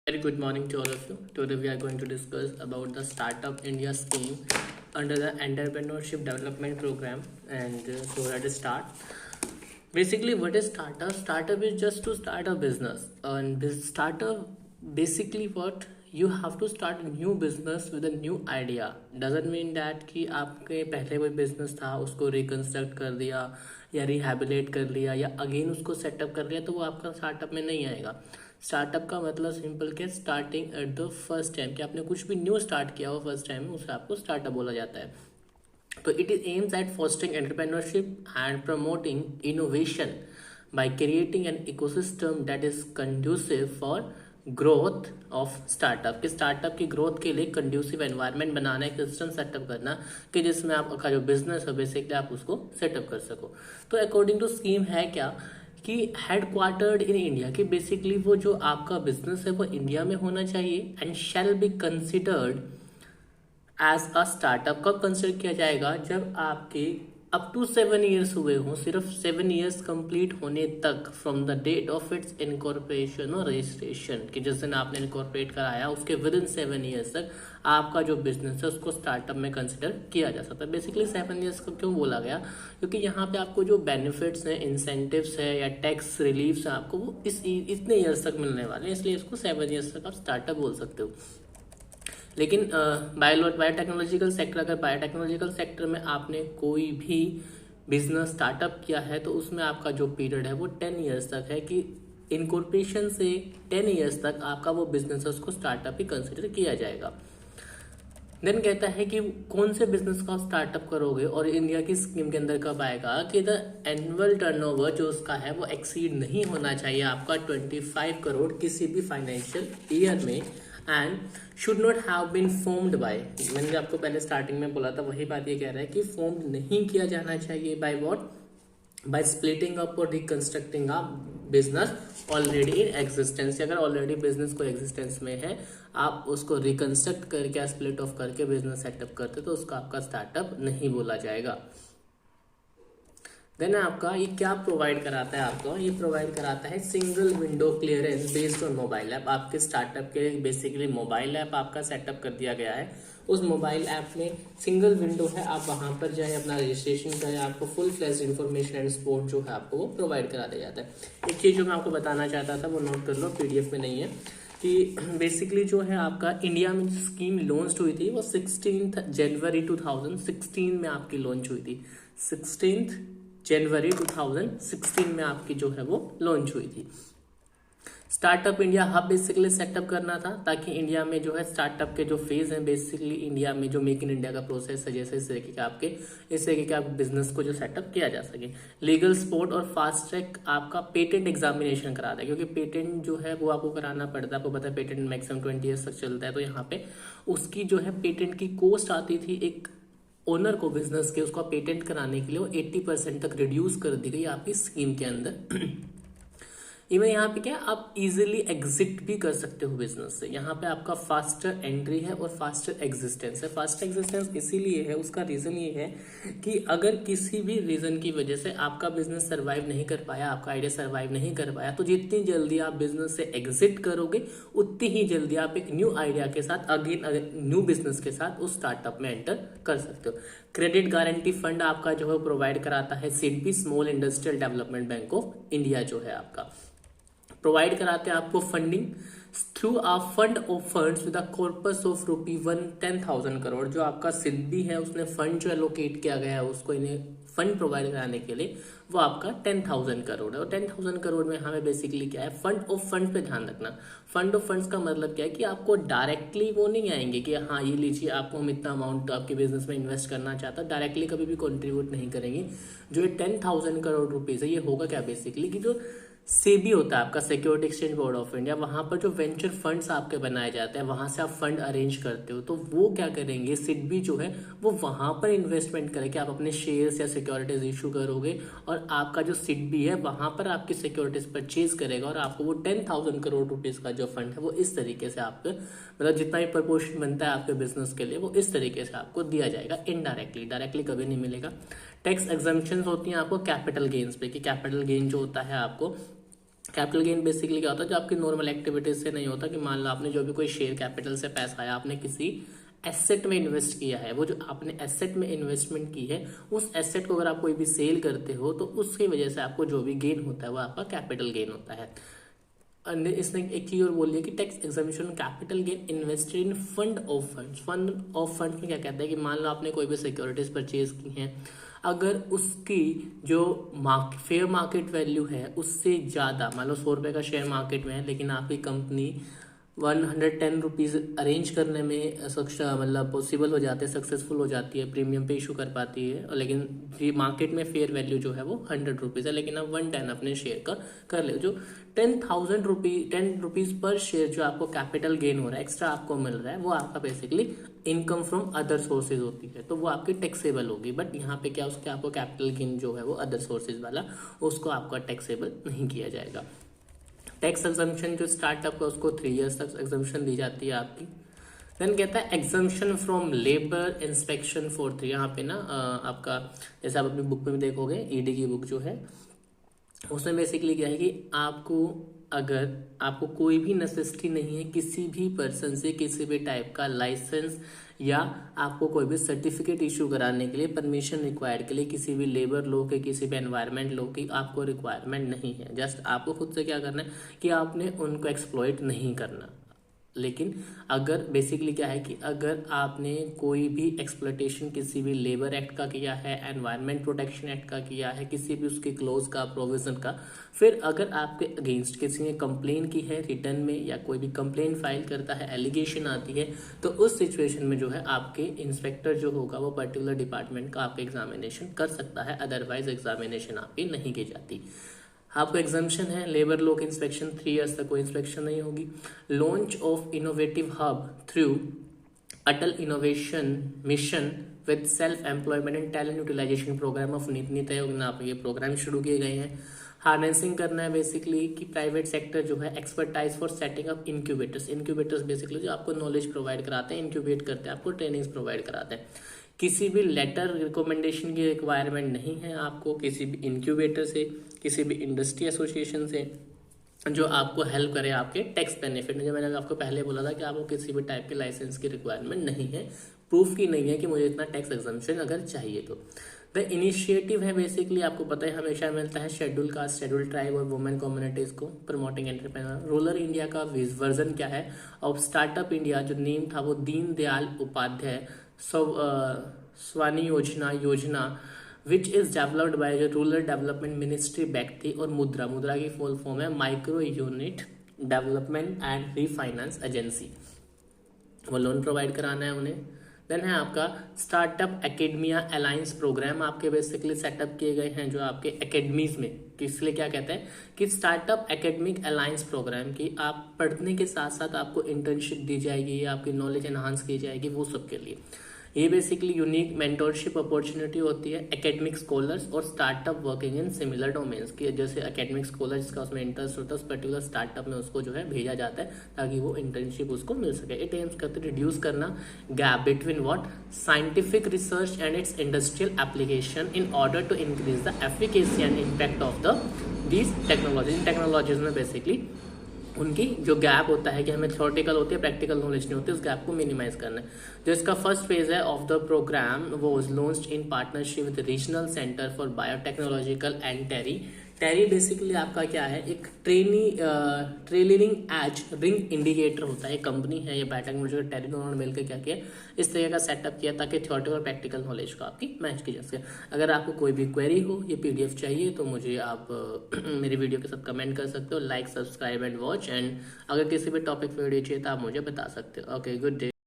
Very good morning to all of you. Today we are going to discuss about the Startup India scheme under the Entrepreneurship Development Program. So let's start. Basically, what is startup? Startup is just to start a business. And this startup basically what you have to start a new business with a new idea. Doesn't mean that कि आपके पहले कोई business था उसको reconstruct कर दिया या रिहैबिलिट कर लिया या अगेन उसको सेटअप कर लिया तो वो आपका स्टार्टअप में नहीं आएगा. स्टार्टअप का मतलब सिंपल क्या, starting at the first time कि आपने कुछ भी न्यू स्टार्ट किया हो फर्स्ट टाइम में, उसे आपको स्टार्टअप बोला जाता है. तो it is aims at fostering entrepreneurship and promoting innovation by creating an ecosystem that is conducive for growth of startup. कि स्टार्टअप की ग्रोथ के लिए कंड्यूसिव एनवायरनमेंट बनाना, एक सिस्टम सेटअप करना कि जिसमें आपका जो बिजनेस है बेसिकली आप उसको सेटअप कर सको. तो अकॉर्डिंग टू स्कीम है क्या कि हेडक्वार्टर्ड इन इंडिया, कि बेसिकली वो जो आपका बिजनेस है वो इंडिया में होना चाहिए and shall be considered as a startup. कब कंसिडर किया जाएगा? जब आपके अप टू 7 years हुए हों, सिर्फ 7 years कंप्लीट होने तक from the date of its incorporation और रजिस्ट्रेशन, कि जिस दिन आपने इनकॉर्पोरेट कराया उसके विद इन 7 years तक आपका जो बिजनेस है उसको स्टार्टअप में कंसिडर किया जा सकता है. बेसिकली 7 years को क्यों बोला गया? क्योंकि यहाँ पे आपको जो बेनिफिट्स हैं, इंसेंटिव्स है या टैक्स रिलीफ्स है आपको वो इतने ईयर्स तक मिलने वाले हैं, इसलिए इसको 7 years तक आप स्टार्टअप बोल सकते हो. लेकिन बायोटेक्नोलॉजिकल सेक्टर, अगर बायोटेक्नोलॉजिकल सेक्टर में आपने कोई भी बिजनेस स्टार्टअप किया है तो उसमें आपका जो पीरियड है वो 10 years तक है, कि इनकॉर्पोरेशन से 10 years तक आपका वो बिजनेस है उसको स्टार्टअप ही कंसिडर किया जाएगा. देन कहता है कि कौन से बिजनेस का स्टार्टअप करोगे और इंडिया की स्कीम के अंदर कब आएगा, कि द एनुअल टर्नओवर जो उसका है वो एक्सीड नहीं होना चाहिए आपका 25 करोड़ किसी भी फाइनेंशियल ईयर में, and should not have been formed by, मैंने आपको पहले स्टार्टिंग में बोला था वही बात ये कह रहा है कि फॉर्म नहीं किया जाना चाहिए by what, by splitting up और reconstructing a business already in existence. अगर ऑलरेडी बिजनेस को एग्जिस्टेंस में है आप उसको रिकंस्ट्रक्ट करके स्प्लिट ऑफ करके बिजनेस सेटअप करते तो उसका आपका स्टार्टअप नहीं बोला जाएगा. देन आपका ये क्या प्रोवाइड कराता है आपको? ये प्रोवाइड कराता है single window clearance based on mobile app. आपके स्टार्टअप के लिए बेसिकली मोबाइल ऐप आपका सेटअप कर दिया गया है. उस मोबाइल ऐप में सिंगल विंडो है, आप वहां पर जाए अपना रजिस्ट्रेशन करें, आपको full flash information and support जो है आपको वो प्रोवाइड करा दिया जाता है. एक चीज जो मैं आपको बताना चाहता था वो नोट कर लो, पीडीएफ में नहीं है, कि बेसिकली जो है आपका इंडिया में जो स्कीम लॉन्च हुई थी वो 16 जनवरी 2016 में आपकी लॉन्च हुई थी. 16 जनवरी 2016 में आपकी जो है वो लॉन्च हुई थी. Startup India hub basically setup करना था ताकि इंडिया में जो है स्टार्टअप के जो फेज हैं बेसिकली इंडिया में जो मेक इन इंडिया का प्रोसेस है जैसे इस तरीके के आप बिजनेस को जो सेटअप किया जा सके. लीगल सपोर्ट और फास्ट ट्रैक आपका पेटेंट एग्जामिनेशन कराता है, क्योंकि पेटेंट जो है वो आपको कराना पड़ता है. आपको पता है पेटेंट मैक्सिमम 20 years तक चलता है, तो यहाँ पे उसकी जो है पेटेंट की कॉस्ट आती थी एक ओनर को बिजनेस के, उसको पेटेंट कराने के लिए वो 80% तक रिड्यूस कर दी गई आपकी स्कीम के अंदर. इवन यहाँ पे क्या आप इजीली एग्जिट भी कर सकते हो बिजनेस से. यहाँ पे आपका फास्टर एंट्री है और फास्टर एग्जिस्टेंस है. फास्टर एग्जिस्टेंस इसीलिए है, उसका रीजन ये है कि अगर किसी भी रीजन की वजह से आपका बिजनेस सर्वाइव नहीं कर पाया, आपका आइडिया सर्वाइव नहीं कर पाया, तो जितनी जल्दी आप बिजनेस से एग्जिट करोगे उतनी ही जल्दी आप एक न्यू आइडिया के साथ अगेन न्यू बिजनेस के साथ उस स्टार्टअप में एंटर कर सकते हो. क्रेडिट गारंटी फंड आपका जो है प्रोवाइड कराता है SIDBI, small industrial development bank of India जो है आपका प्रोवाइड कराते हैं आपको funding through a fund of funds with a corpus of ₹10,000 crore. जो आपका सिडबी है उसने फंड जो एलोकेट किया गया है उसको इन्हें फंड प्रोवाइड कराने के लिए वो आपका 10,000 करोड़ है. और 10,000 करोड़ में हमें बेसिकली क्या है, फंड ऑफ फंड पे ध्यान रखना. फंड ऑफ फंड्स का मतलब क्या है कि आपको डायरेक्टली वो नहीं आएंगे कि हाँ ये लीजिए आपको हम इतना अमाउंट आपके बिजनेस में इन्वेस्ट करना चाहता, डायरेक्टली कभी भी कॉन्ट्रीब्यूट नहीं करेंगे. जो ये 10,000 करोड़ रुपीज है ये होगा क्या बेसिकली कि जो सेबी होता है आपका security exchange board of India, वहां पर जो वेंचर फंड्स आपके बनाए जाते हैं वहां से आप फंड अरेंज करते हो, तो वो क्या करेंगे, सिडबी जो है वो वहां पर इन्वेस्टमेंट करेंगे. आप अपने शेयर्स या सिक्योरिटीज इशू करोगे और आपका जो सिडबी है वहां पर आपकी सिक्योरिटीज परचेज करेगा और आपको वो 10,000 करोड़ रुपीज का जो फंड है वो इस तरीके से आपको मतलब जितना भी प्रपोर्शन बनता है आपके बिजनेस के लिए वो इस तरीके से आपको दिया जाएगा इनडायरेक्टली. डायरेक्टली कभी नहीं मिलेगा. टैक्स एग्जम्पशन होती हैं आपको कैपिटल गेन्स पे, कि कैपिटल गेन जो होता है आपको कैपिटल गेन बेसिकली क्या होता है, जो आपकी नॉर्मल एक्टिविटीज से नहीं होता, कि मान लो आपने जो भी कोई शेयर कैपिटल से पैसा आया, आपने किसी एसेट में इन्वेस्ट किया है, वो जो आपने एसेट में इन्वेस्टमेंट की है, उस एसेट को अगर आप कोई भी सेल करते हो तो उसकी वजह से आपको जो भी गेन होता है वो आपका कैपिटल गेन होता है। इसने एक चीज और बोल दिया कि tax exemption capital gain invested in fund of funds. Fund of funds में क्या कहता है कि मान लो आपने कोई भी सिक्योरिटीज परचेज की हैं, अगर उसकी जो फेयर मार्केट वैल्यू है उससे ज़्यादा, मान लो 100 रुपये का शेयर मार्केट में है, लेकिन आपकी कंपनी 110 रुपीज़ अरेंज करने में सक्षम, मतलब पॉसिबल हो जाते हैं, सक्सेसफुल हो जाती है, प्रीमियम पे इशू कर पाती है, लेकिन मार्केट में फेयर वैल्यू जो है वो 100 रुपीज़ है, लेकिन आप 110 अपने शेयर का कर ले, जो 10 रुपीज़ पर शेयर जो आपको कैपिटल गेन हो रहा है, एक्स्ट्रा आपको मिल रहा है, वो आपका basically income from other sources होती है, तो वो आपकी टैक्सेबल होगी। बट यहाँ पे क्या, उसके आपको कैपिटल गेन जो है वो अदर सोर्सेज वाला, उसको आपका टैक्सेबल नहीं किया जाएगा। टैक्स एग्जम्पशन जो स्टार्टअप का, उसको 3 ईयर्स तक एग्जम्पशन दी जाती है आपकी। देन कहता है exemption from labour inspection for 3। यहाँ पे ना आपका, जैसे आप अपनी बुक में भी देखोगे, ईडी की बुक जो है, उसमें बेसिकली क्या है कि अगर आपको कोई भी नेसेसिटी नहीं है किसी भी पर्सन से किसी भी टाइप का लाइसेंस या आपको कोई भी सर्टिफिकेट इशू कराने के लिए, परमिशन रिक्वायर्ड के लिए किसी भी लेबर लॉ के, किसी भी एनवायरमेंट लॉ की आपको रिक्वायरमेंट नहीं है। जस्ट आपको खुद से क्या करना है कि आपने उनको एक्सप्लॉइट नहीं करना। लेकिन अगर बेसिकली क्या है कि अगर आपने कोई भी एक्सप्लॉइटेशन किसी भी लेबर एक्ट का किया है, एनवायरनमेंट प्रोटेक्शन एक्ट का किया है, किसी भी उसके क्लोज का, प्रोविजन का, फिर अगर आपके अगेंस्ट किसी ने कंप्लेन की है रिटर्न में, या कोई भी कंप्लेन फाइल करता है, एलिगेशन आती है, तो उस सिचुएशन में जो है आपके इंस्पेक्टर जो होगा वो पर्टिकुलर डिपार्टमेंट का आपके एग्जामिनेशन कर सकता है, अदरवाइज एग्जामिनेशन आपकी नहीं की जाती। आपको एग्जाम्पशन है लेबर लॉ के इंस्पेक्शन 3 ईयर्स तक कोई इंस्पेक्शन नहीं होगी। Launch of innovative hub through Atal innovation mission with self employment and talent utilisation programme of NITI Aayog ने आप ये प्रोग्राम शुरू किए गए हैं। हार्नेसिंग करना है बेसिकली कि प्राइवेट सेक्टर जो है expertise for setting up incubators basically जो आपको नॉलेज प्रोवाइड कराते हैं, इंक्यूबेट करते हैं, आपको ट्रेनिंग्स प्रोवाइड कराते हैं। किसी भी लेटर रिकमेंडेशन की रिक्वायरमेंट नहीं है आपको, किसी भी इंक्यूबेटर से, किसी भी इंडस्ट्री एसोसिएशन से जो आपको हेल्प करे आपके टैक्स बेनिफिट में। जो मैंने आपको पहले बोला था कि आपको किसी भी टाइप के लाइसेंस की रिक्वायरमेंट नहीं है, प्रूफ की नहीं है कि मुझे इतना टैक्स एग्जम्पशन अगर चाहिए तो। द इनिशिएटिव है बेसिकली, आपको पता है हमेशा मिलता है शेड्यूल कास्ट, शेड्यूल ट्राइब और वुमेन कम्युनिटीज को, प्रमोटिंग एंटरप्रेन्योर। रूरल इंडिया का वर्जन क्या है और स्टार्टअप इंडिया जो नेम था वो दीन दयाल उपाध्याय स्वानी योजना विच इज डेवलप्ड बाय जो रूरल डेवलपमेंट मिनिस्ट्री बैक थी, और मुद्रा की फुल फॉर्म है micro unit development and refinance agency. वो लोन प्रोवाइड कराना है उन्हें। देन है आपका स्टार्टअप एकेडमिया अलायंस प्रोग्राम, आपके बेसिकली सेटअप किए गए हैं जो आपके एकेडमीज में, किस लिए क्या कहते हैं कि स्टार्टअप एकेडमिक अलायंस प्रोग्राम की आप पढ़ने के साथ साथ आपको इंटर्नशिप दी जाएगी, आपकी नॉलेज एनहांस की जाएगी, वो सबके लिए। ये बेसिकली यूनिक मेंटोरशिप अपॉर्चुनिटी होती है एकेडमिक स्कॉलर्स और startup working in similar domains की। जैसे एकेडमिक स्कॉलर जिसका उसमें इंटरेस्ट होता है उस पर्टिकुलर स्टार्टअप में उसको जो है भेजा जाता है ताकि वो इंटर्नशिप उसको मिल सके। इट एम्स करते रिड्यूस करना gap between what scientific research and its industrial application in order to increase the efficacy and impact of the these technologies. इन टेक्नोलॉजीज में बेसिकली उनकी जो गैप होता है कि हमें थ्योरेटिकल होती है, प्रैक्टिकल नॉलेज नहीं होती, उस गैप को मिनिमाइज करना है। जो इसका फर्स्ट फेज है ऑफ द प्रोग्राम वो was launched in partnership with regional centre for biotechnological and TERI basically आपका क्या है, एक ट्रेलिंग एज रिंग इंडिकेटर होता है, कंपनी है ये बायोटेक्नोलॉजिकल टेरी, दोनों ने मिलकर क्या किया इस तरह का सेटअप किया ताकि थ्योरेटिकल और प्रैक्टिकल नॉलेज को आपकी मैच की जा सके। अगर आपको कोई भी क्वेरी हो, ये पीडीएफ चाहिए तो मुझे आप मेरी वीडियो के साथ कमेंट कर सकते हो, like subscribe and watch, and अगर किसी भी टॉपिक पे वीडियो चाहिए तो आप मुझे बता सकते हो। Okay, good day.